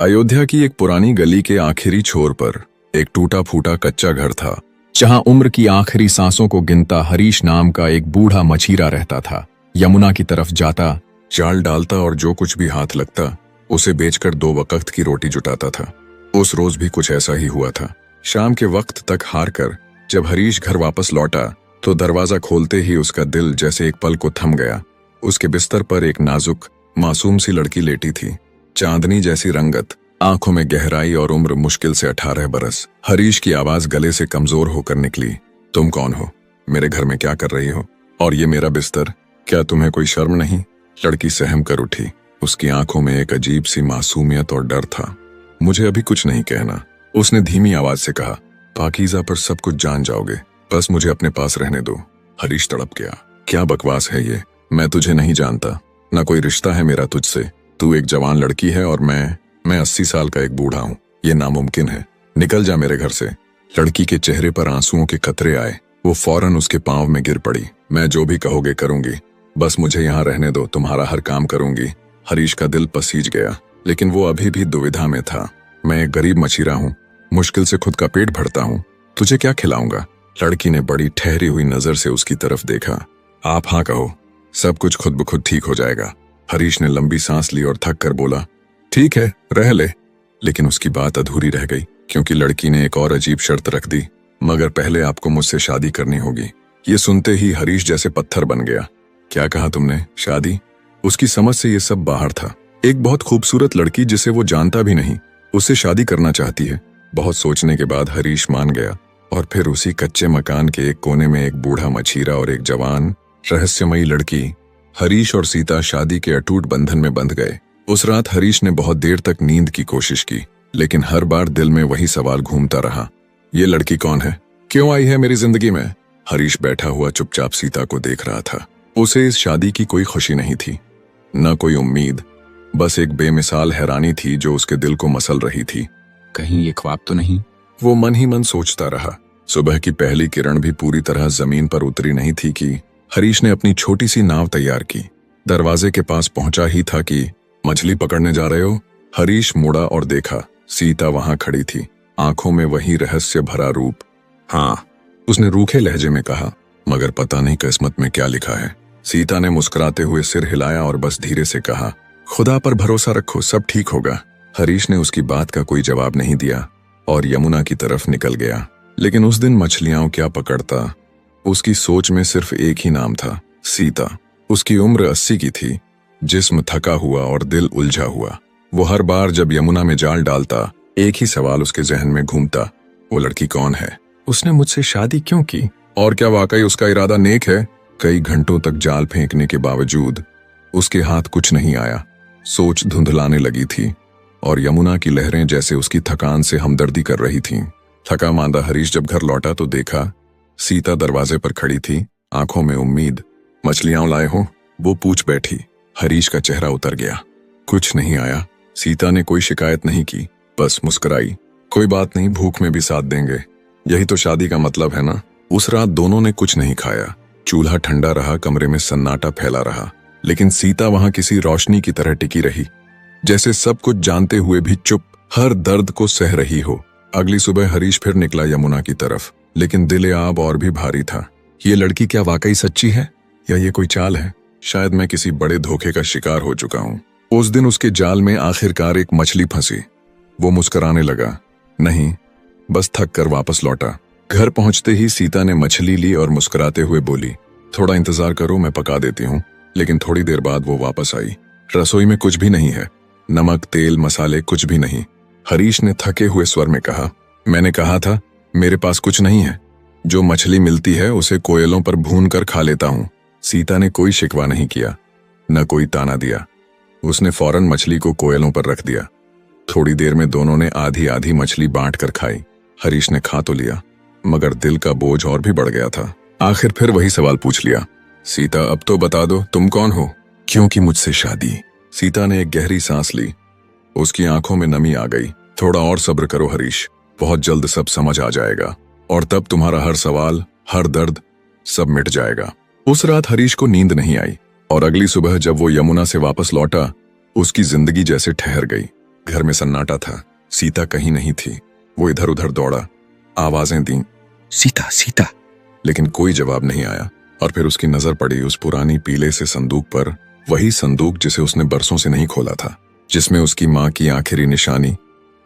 अयोध्या की एक पुरानी गली के आखिरी छोर पर एक टूटा फूटा कच्चा घर था, जहां उम्र की आखिरी सांसों को गिनता हरीश नाम का एक बूढ़ा मछीरा रहता था। यमुना की तरफ जाता, जाल डालता और जो कुछ भी हाथ लगता उसे बेचकर 2 वक्त की रोटी जुटाता था। उस रोज भी कुछ ऐसा ही हुआ था। शाम के वक्त तक हार कर जब हरीश घर वापस लौटा तो दरवाजा खोलते ही उसका दिल जैसे एक पल को थम गया। उसके बिस्तर पर एक नाजुक मासूम सी लड़की लेटी थी, चांदनी जैसी रंगत, आंखों में गहराई और उम्र मुश्किल से 18 बरस। हरीश की आवाज गले से कमजोर होकर निकली, तुम कौन हो? मेरे घर में क्या कर रही हो? और ये मेरा बिस्तर, क्या तुम्हें कोई शर्म नहीं? लड़की सहम कर उठी। उसकी आंखों में एक अजीब सी मासूमियत और डर था। मुझे अभी कुछ नहीं कहना, उसने धीमी आवाज से कहा। पाकीज़ा पर सब कुछ जान जाओगे, बस मुझे अपने पास रहने दो। हरीश तड़प गया। क्या बकवास है ये? मैं तुझे नहीं जानता, ना कोई रिश्ता है मेरा तुझसे। तू एक जवान लड़की है और मैं 80 साल का एक बूढ़ा हूँ। ये नामुमकिन है, निकल जा मेरे घर से। लड़की के चेहरे पर आंसुओं के कतरे आए। वो फौरन उसके पांव में गिर पड़ी। मैं जो भी कहोगे करूंगी, बस मुझे यहाँ रहने दो, तुम्हारा हर काम करूंगी। हरीश का दिल पसीज गया, लेकिन वो अभी भी दुविधा में था। मैं एक गरीब मछीरा हूँ, मुश्किल से खुद का पेट भरता हूँ, तुझे क्या खिलाऊंगा? लड़की ने बड़ी ठहरी हुई नजर से उसकी तरफ देखा। आप हाँ कहो, सब कुछ खुद ब खुद ठीक हो जाएगा। हरीश ने लंबी सांस ली और थक कर बोला, ठीक है रह ले। लेकिन उसकी बात अधूरी रह गई, क्योंकि लड़की ने एक और अजीब शर्त रख दी, मगर पहले आपको मुझसे शादी करनी होगी। ये सुनते ही हरीश जैसे पत्थर बन गया। क्या कहा तुमने? शादी? उसकी समझ से ये सब बाहर था। एक बहुत खूबसूरत लड़की जिसे वो जानता भी नहीं, उससे शादी करना चाहती है। बहुत सोचने के बाद हरीश मान गया, और फिर उसी कच्चे मकान के एक कोने में एक बूढ़ा मछीरा और एक जवान रहस्यमयी लड़की, हरीश और सीता शादी के अटूट बंधन में बंध गए। उस रात हरीश ने बहुत देर तक नींद की कोशिश की, लेकिन हर बार दिल में वही सवाल घूमता रहा, ये लड़की कौन है? क्यों आई है मेरी जिंदगी में? हरीश बैठा हुआ चुपचाप सीता को देख रहा था। उसे इस शादी की कोई खुशी नहीं थी, न कोई उम्मीद, बस एक बेमिसाल हैरानी थी जो उसके दिल को मसल रही थी। कहीं ये ख्वाब तो नहीं? वो मन ही मन सोचता रहा। सुबह की पहली किरण भी पूरी तरह जमीन पर उतरी नहीं थी कि हरीश ने अपनी छोटी सी नाव तैयार की। दरवाजे के पास पहुंचा ही था कि, मछली पकड़ने जा रहे हो? हरीश मुड़ा और देखा, सीता वहां खड़ी थी, आंखों में वही रहस्य भरा रूप। हाँ, उसने रूखे लहजे में कहा, मगर पता नहीं किस्मत में क्या लिखा है। सीता ने मुस्कुराते हुए सिर हिलाया और बस धीरे से कहा, खुदा पर भरोसा रखो, सब ठीक होगा। हरीश ने उसकी बात का कोई जवाब नहीं दिया और यमुना की तरफ निकल गया। लेकिन उस दिन मछलियां क्या पकड़ता, उसकी सोच में सिर्फ एक ही नाम था, सीता। उसकी उम्र 80 की थी, जिस्म थका हुआ और दिल उलझा हुआ। वो हर बार जब यमुना में जाल डालता, एक ही सवाल उसके जहन में घूमता, वो लड़की कौन है? उसने मुझसे शादी क्यों की? और क्या वाकई उसका इरादा नेक है? कई घंटों तक जाल फेंकने के बावजूद उसके हाथ कुछ नहीं आया। सोच धुंधलाने लगी थी और यमुना की लहरें जैसे उसकी थकान से हमदर्दी कर रही थीं। थका मांदा हरीश जब घर लौटा तो देखा, सीता दरवाजे पर खड़ी थी, आंखों में उम्मीद। मछलियां लाए हो? वो पूछ बैठी। हरीश का चेहरा उतर गया। कुछ नहीं आया। सीता ने कोई शिकायत नहीं की, बस मुस्कुराई। कोई बात नहीं, भूख में भी साथ देंगे, यही तो शादी का मतलब है ना। उस रात दोनों ने कुछ नहीं खाया। चूल्हा ठंडा रहा, कमरे में सन्नाटा फैला रहा, लेकिन सीता वहां किसी रोशनी की तरह टिकी रही, जैसे सब कुछ जानते हुए भी चुप, हर दर्द को सह रही हो। अगली सुबह हरीश फिर निकला यमुना की तरफ, लेकिन दिल आब और भी भारी था। ये लड़की क्या वाकई सच्ची है, या ये कोई चाल है? शायद मैं किसी बड़े धोखे का शिकार हो चुका हूँ। उस दिन उसके जाल में आखिरकार एक मछली फंसी। वो मुस्कुराने लगा, नहीं, बस थक कर वापस लौटा। घर पहुंचते ही सीता ने मछली ली और मुस्कुराते हुए बोली, थोड़ा इंतजार करो, मैं पका देती हूँ। लेकिन थोड़ी देर बाद वो वापस आई। रसोई में कुछ भी नहीं है, नमक, तेल, मसाले, कुछ भी नहीं। हरीश ने थके हुए स्वर में कहा, मैंने कहा था मेरे पास कुछ नहीं है। जो मछली मिलती है उसे कोयलों पर भून कर खा लेता हूँ। सीता ने कोई शिकवा नहीं किया, न कोई ताना दिया। उसने फौरन मछली को कोयलों पर रख दिया। थोड़ी देर में दोनों ने आधी आधी मछली बांट कर खाई। हरीश ने खा तो लिया, मगर दिल का बोझ और भी बढ़ गया था। आखिर फिर वही सवाल पूछ लिया, सीता अब तो बता दो, तुम कौन हो? क्योंकि मुझसे शादी। सीता ने एक गहरी सांस ली। उसकी आंखों में नमी आ गई। थोड़ा और सब्र करो हरीश, बहुत जल्द सब समझ आ जाएगा, और तब तुम्हारा हर सवाल, हर दर्द, सब मिट जाएगा। उस रात हरीश को नींद नहीं आई, और अगली सुबह जब वो यमुना से वापस लौटा, उसकी जिंदगी जैसे ठहर गई। घर में सन्नाटा था। सीता कहीं नहीं थी। वो इधर उधर दौड़ा, आवाजें दी, सीता सीता। लेकिन कोई जवाब नहीं आया। और फिर उसकी नजर पड़ी उस पुरानी पीले से संदूक पर, वही संदूक जिसे उसने बरसों से नहीं खोला था, जिसमें उसकी माँ की आखिरी निशानी,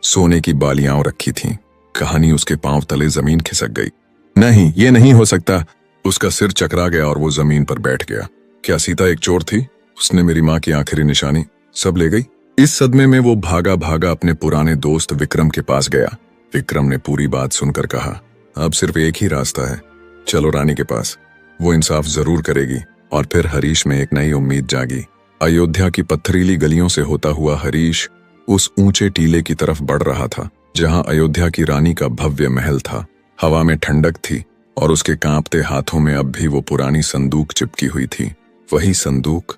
सोने की बालियां रखी थीं। कहानी उसके पांव तले जमीन खिसक गई। नहीं, ये नहीं हो सकता। उसका सिर चकरा गया और वो जमीन पर बैठ गया। क्या सीता एक चोर थी? उसने मेरी माँ की आखिरी निशानी सब ले गई। इस सदमे में वो भागा भागा अपने पुराने दोस्त विक्रम के पास गया। विक्रम ने पूरी बात सुनकर कहा, अब सिर्फ एक ही रास्ता है, चलो रानी के पास, वो इंसाफ जरूर करेगी। और फिर हरीश में एक नई उम्मीद जागी। अयोध्या की पत्थरीली गलियों से होता हुआ हरीश उस ऊंचे टीले की तरफ बढ़ रहा था जहां अयोध्या की रानी का भव्य महल था। हवा में ठंडक थी और उसके कांपते हाथों में अब भी वो पुरानी संदूक चिपकी हुई थी। वही संदूक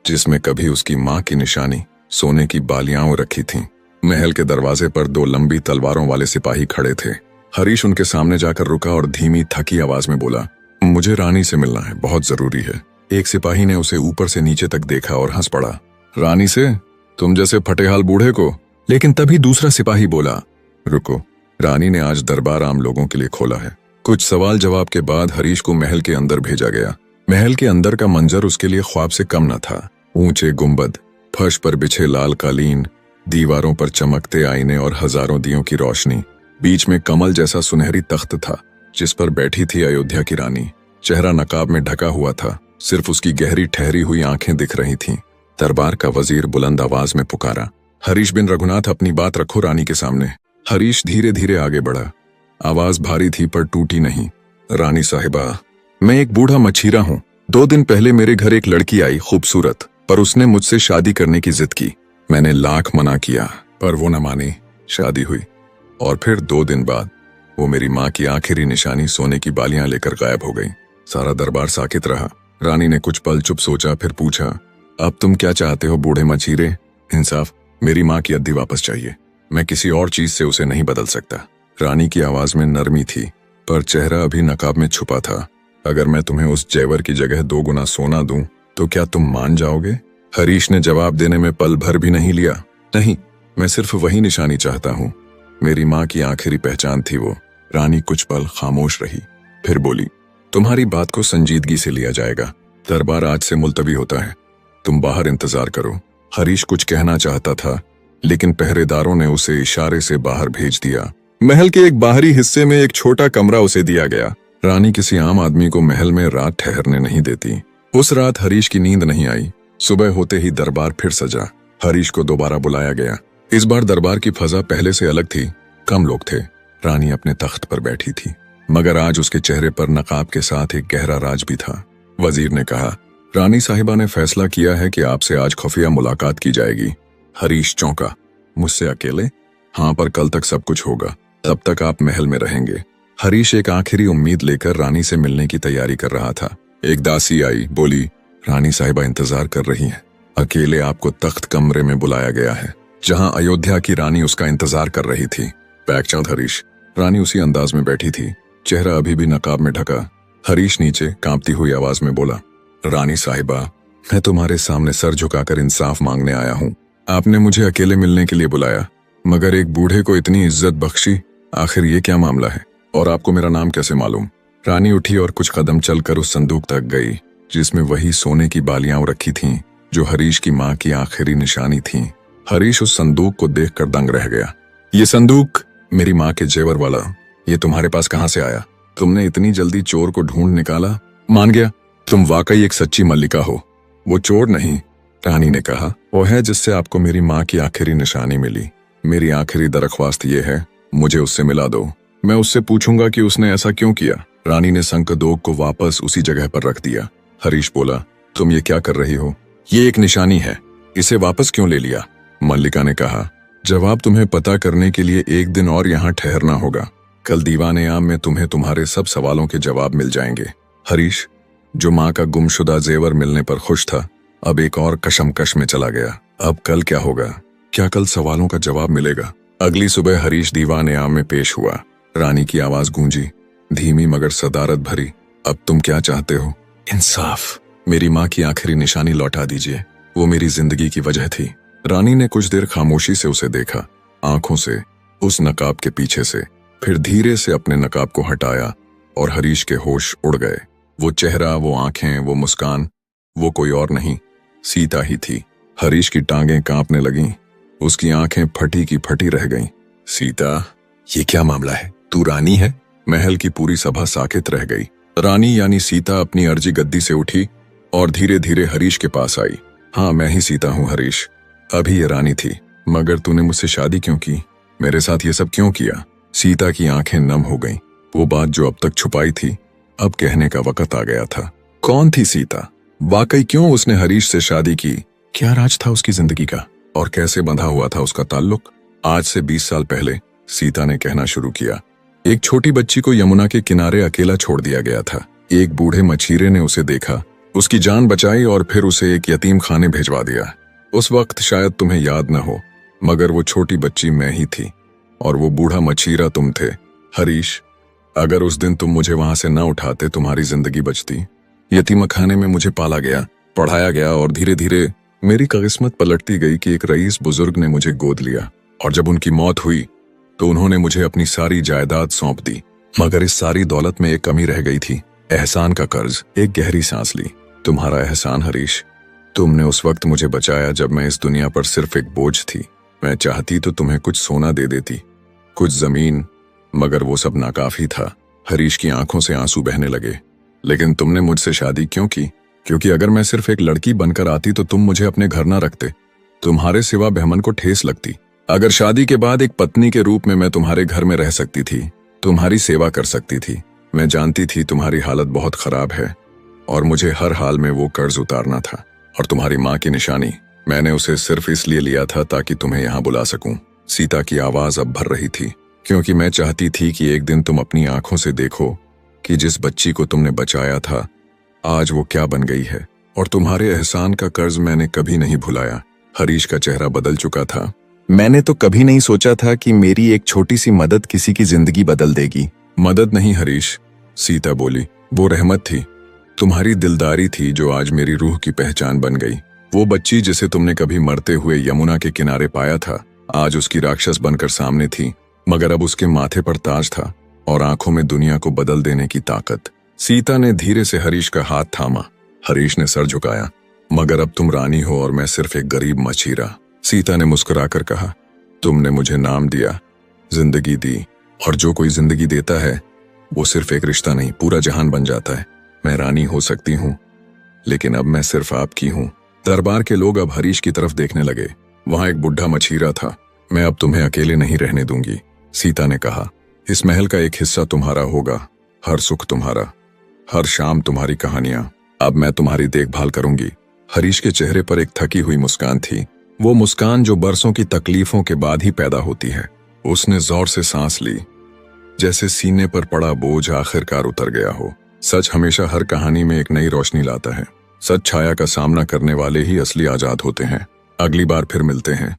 जिसमें कभी उसकी माँ की निशानी, सोने की बालियां रखी थीं। महल के दरवाजे पर दो लंबी तलवारों वाले सिपाही खड़े थे। हरीश उनके सामने जाकर रुका और धीमी थकी आवाज में बोला, मुझे रानी से मिलना है, बहुत जरूरी है। एक सिपाही ने उसे ऊपर से नीचे तक देखा और हंस पड़ा। रानी से? तुम जैसे फटेहाल बूढ़े को? लेकिन तभी दूसरा सिपाही बोला, रुको, रानी ने आज दरबार आम लोगों के लिए खोला है। कुछ सवाल जवाब के बाद हरीश को महल के अंदर भेजा गया। महल के अंदर का मंजर उसके लिए ख्वाब से कम न था। ऊंचे गुंबद, फर्श पर बिछे लाल कालीन, दीवारों पर चमकते आईने और हजारों दियों की रोशनी। बीच में कमल जैसा सुनहरी तख्त था जिस पर बैठी थी अयोध्या की रानी। चेहरा नकाब में ढका हुआ था, सिर्फ उसकी गहरी ठहरी हुई आंखें दिख रही थीं। दरबार का वजीर बुलंद आवाज में पुकारा, हरीश बिन रघुनाथ, अपनी बात रखो रानी के सामने। हरीश धीरे धीरे आगे बढ़ा। आवाज भारी थी पर टूटी नहीं। रानी साहिबा, मैं एक बूढ़ा मछीरा हूँ। 2 दिन पहले मेरे घर एक लड़की आई, खूबसूरत, पर उसने मुझसे शादी करने की जिद की। मैंने लाख मना किया पर वो न मानी। शादी हुई और फिर 2 दिन बाद वो मेरी माँ की आखिरी निशानी, सोने की बालियां लेकर गायब हो गई। सारा दरबार साकित रहा। रानी ने कुछ पल चुप सोचा, फिर पूछा, अब तुम क्या चाहते हो बूढ़े मछीरे? इंसाफ, मेरी माँ की अद्दी वापस चाहिए। मैं किसी और चीज से उसे नहीं बदल सकता। रानी की आवाज में नरमी थी पर चेहरा अभी नकाब में छुपा था। अगर मैं तुम्हें उस जेवर की जगह 2 गुना सोना दूं तो क्या तुम मान जाओगे? हरीश ने जवाब देने में पल भर भी नहीं लिया। नहीं, मैं सिर्फ वही निशानी चाहता हूँ। मेरी माँ की आखिरी पहचान थी वो। रानी कुछ पल खामोश रही, फिर बोली, तुम्हारी बात को संजीदगी से लिया जाएगा। दरबार आज से मुलतवी होता है, तुम बाहर इंतजार करो। हरीश कुछ कहना चाहता था लेकिन पहरेदारों ने उसे इशारे से बाहर भेज दिया। महल के एक बाहरी हिस्से में एक छोटा कमरा उसे दिया गया। रानी किसी आम आदमी को महल में रात ठहरने नहीं देती। उस रात हरीश की नींद नहीं आई। सुबह होते ही दरबार फिर सजा। हरीश को दोबारा बुलाया गया। इस बार दरबार की फजा पहले से अलग थी। कम लोग थे। रानी अपने तख्त पर बैठी थी, मगर आज उसके चेहरे पर नकाब के साथ एक गहरा राज भी था। वजीर ने कहा, रानी साहिबा ने फैसला किया है कि आपसे आज खुफिया मुलाकात की जाएगी। हरीश चौंका। मुझसे अकेले? हाँ, पर कल तक सब कुछ होगा। तब तक आप महल में रहेंगे। हरीश एक आखिरी उम्मीद लेकर रानी से मिलने की तैयारी कर रहा था। एक दासी आई, बोली, रानी साहिबा इंतजार कर रही हैं। अकेले आपको तख्त कमरे में बुलाया गया है जहां अयोध्या की रानी उसका इंतजार कर रही थी। बैग चंद हरीश। रानी उसी अंदाज में बैठी थी, चेहरा अभी भी नकाब में ढका। हरीश नीचे कांपती हुई आवाज में बोला, रानी साहिबा, मैं तुम्हारे सामने सर झुकाकर इंसाफ मांगने आया हूँ। आपने मुझे अकेले मिलने के लिए बुलाया, मगर एक बूढ़े को इतनी इज्जत बख्शी। आखिर ये क्या मामला है? और आपको मेरा नाम कैसे मालूम? रानी उठी और कुछ कदम चलकर उस संदूक तक गई जिसमें वही सोने की बालियां रखी थीं जो हरीश की माँ की आखिरी निशानी थीं। हरीश उस संदूक को देखकर दंग रह गया। ये संदूक मेरी माँ के जेवर वाला, ये तुम्हारे पास कहाँ से आया? तुमने इतनी जल्दी चोर को ढूंढ निकाला? मान गया, तुम वाकई एक सच्ची मल्लिका हो। वो चोर नहीं, रानी ने कहा, वो है जिससे आपको मेरी माँ की आखिरी निशानी मिली। मेरी आखिरी दरख्वास्त ये है, मुझे उससे मिला दो। मैं उससे पूछूंगा कि उसने ऐसा क्यों किया। रानी ने शंखदोग को वापस उसी जगह पर रख दिया। हरीश बोला, तुम ये क्या कर रही हो? ये एक निशानी है, इसे वापस क्यों ले लिया? मल्लिका ने कहा, जवाब तुम्हें पता करने के लिए 1 दिन और यहाँ ठहरना होगा। कल दीवाने आम में तुम्हें तुम्हारे सब सवालों के जवाब मिल जाएंगे। हरीश, जो माँ का गुमशुदा जेवर मिलने पर खुश था, अब एक और कशमकश में चला गया। अब कल क्या होगा? क्या कल सवालों का जवाब मिलेगा? अगली सुबह हरीश दीवाने आम में पेश हुआ। रानी की आवाज गूंजी, धीमी मगर सदारत भरी, अब तुम क्या चाहते हो? इंसाफ। मेरी माँ की आखिरी निशानी लौटा दीजिए, वो मेरी जिंदगी की वजह थी। रानी ने कुछ देर खामोशी से उसे देखा, आंखों से, उस नकाब के पीछे से, फिर धीरे से अपने नकाब को हटाया और हरीश के होश उड़ गए। वो चेहरा, वो आंखें, वो मुस्कान, वो कोई और नहीं, सीता ही थी। हरीश की टांगें कांपने लगीं, उसकी आंखें फटी की फटी रह गईं। सीता, ये क्या मामला है? तू रानी है? महल की पूरी सभा साकित रह गई। रानी यानी सीता अपनी अर्जी गद्दी से उठी और धीरे धीरे हरीश के पास आई। हाँ, मैं ही सीता हूँ हरीश। अभी ये रानी थी, मगर तूने मुझसे शादी क्यों की? मेरे साथ ये सब क्यों किया? सीता की आंखें नम हो गईं। वो बात जो अब तक छुपाई थी, अब कहने का वक्त आ गया था। कौन थी सीता? वाकई क्यों उसने हरीश से शादी की? क्या राज था उसकी जिंदगी का? और कैसे बंधा हुआ था उसका ताल्लुक? आज से 20 साल पहले सीता ने कहना शुरू किया। एक छोटी बच्ची को यमुना के किनारे अकेला छोड़ दिया गया था। एक बूढ़े मछीरे ने उसे देखा, उसकी जान बचाई और फिर उसे एक यतीम खाने भेजवा दिया। उस वक्त शायद तुम्हें याद न हो, मगर वो छोटी बच्ची मैं ही थी और वो बूढ़ा मछीरा तुम थे। हरीश, अगर उस दिन तुम मुझे वहां से न उठाते, तुम्हारी जिंदगी बचती। यतीम खाने में मुझे पाला गया, पढ़ाया गया और धीरे धीरे मेरी किस्मत पलटती गई कि एक रईस बुजुर्ग ने मुझे गोद लिया और जब उनकी मौत हुई तो उन्होंने मुझे अपनी सारी जायदाद सौंप दी। मगर इस सारी दौलत में एक कमी रह गई थी, एहसान का कर्ज। एक गहरी सांस ली। तुम्हारा एहसान हरीश। तुमने उस वक्त मुझे बचाया जब मैं इस दुनिया पर सिर्फ एक बोझ थी। मैं चाहती तो तुम्हें कुछ सोना दे देती, कुछ जमीन, मगर वो सब नाकाफी था। हरीश की आंखों से आंसू बहने लगे। लेकिन तुमने मुझसे शादी क्यों की? क्योंकि अगर मैं सिर्फ एक लड़की बनकर आती तो तुम मुझे अपने घर न रखते। तुम्हारे सिवा बहमन को ठेस लगती। अगर शादी के बाद एक पत्नी के रूप में मैं तुम्हारे घर में रह सकती थी, तुम्हारी सेवा कर सकती थी। मैं जानती थी तुम्हारी हालत बहुत खराब है और मुझे हर हाल में वो कर्ज उतारना था। और तुम्हारी माँ की निशानी, मैंने उसे सिर्फ इसलिए लिया था ताकि तुम्हें यहाँ बुला सकूं। सीता की आवाज अब भर रही थी, क्योंकि मैं चाहती थी कि एक दिन तुम अपनी आंखों से देखो कि जिस बच्ची को तुमने बचाया था आज वो क्या बन गई है। और तुम्हारे एहसान का कर्ज मैंने कभी नहीं भुलाया। हरीश का चेहरा बदल चुका था। मैंने तो कभी नहीं सोचा था कि मेरी एक छोटी सी मदद किसी की जिंदगी बदल देगी। मदद नहीं हरीश, सीता बोली, वो रहमत थी। तुम्हारी दिलदारी थी जो आज मेरी रूह की पहचान बन गई। वो बच्ची जिसे तुमने कभी मरते हुए यमुना के किनारे पाया था, आज उसकी राक्षस बनकर सामने थी, मगर अब उसके माथे पर ताज था और आंखों में दुनिया को बदल देने की ताकत। सीता ने धीरे से हरीश का हाथ थामा। हरीश ने सर झुकाया। मगर अब तुम रानी हो और मैं सिर्फ एक गरीब मछीरा। सीता ने मुस्कुराकर कहा, तुमने मुझे नाम दिया, जिंदगी दी, और जो कोई जिंदगी देता है वो सिर्फ एक रिश्ता नहीं, पूरा जहान बन जाता है। मैं रानी हो सकती हूँ, लेकिन अब मैं सिर्फ आपकी हूँ। दरबार के लोग अब हरीश की तरफ देखने लगे। वहां एक बुढ़ा मछीरा था। मैं अब तुम्हें अकेले नहीं रहने दूंगी, सीता ने कहा। इस महल का एक हिस्सा तुम्हारा होगा, हर सुख तुम्हारा, हर शाम तुम्हारी कहानियां। अब मैं तुम्हारी देखभाल करूंगी। हरीश के चेहरे पर एक थकी हुई मुस्कान थी, वो मुस्कान जो बरसों की तकलीफों के बाद ही पैदा होती है। उसने जोर से सांस ली, जैसे सीने पर पड़ा बोझ आखिरकार उतर गया हो। सच हमेशा हर कहानी में एक नई रोशनी लाता है। सच छाया का सामना करने वाले ही असली आजाद होते हैं। अगली बार फिर मिलते हैं।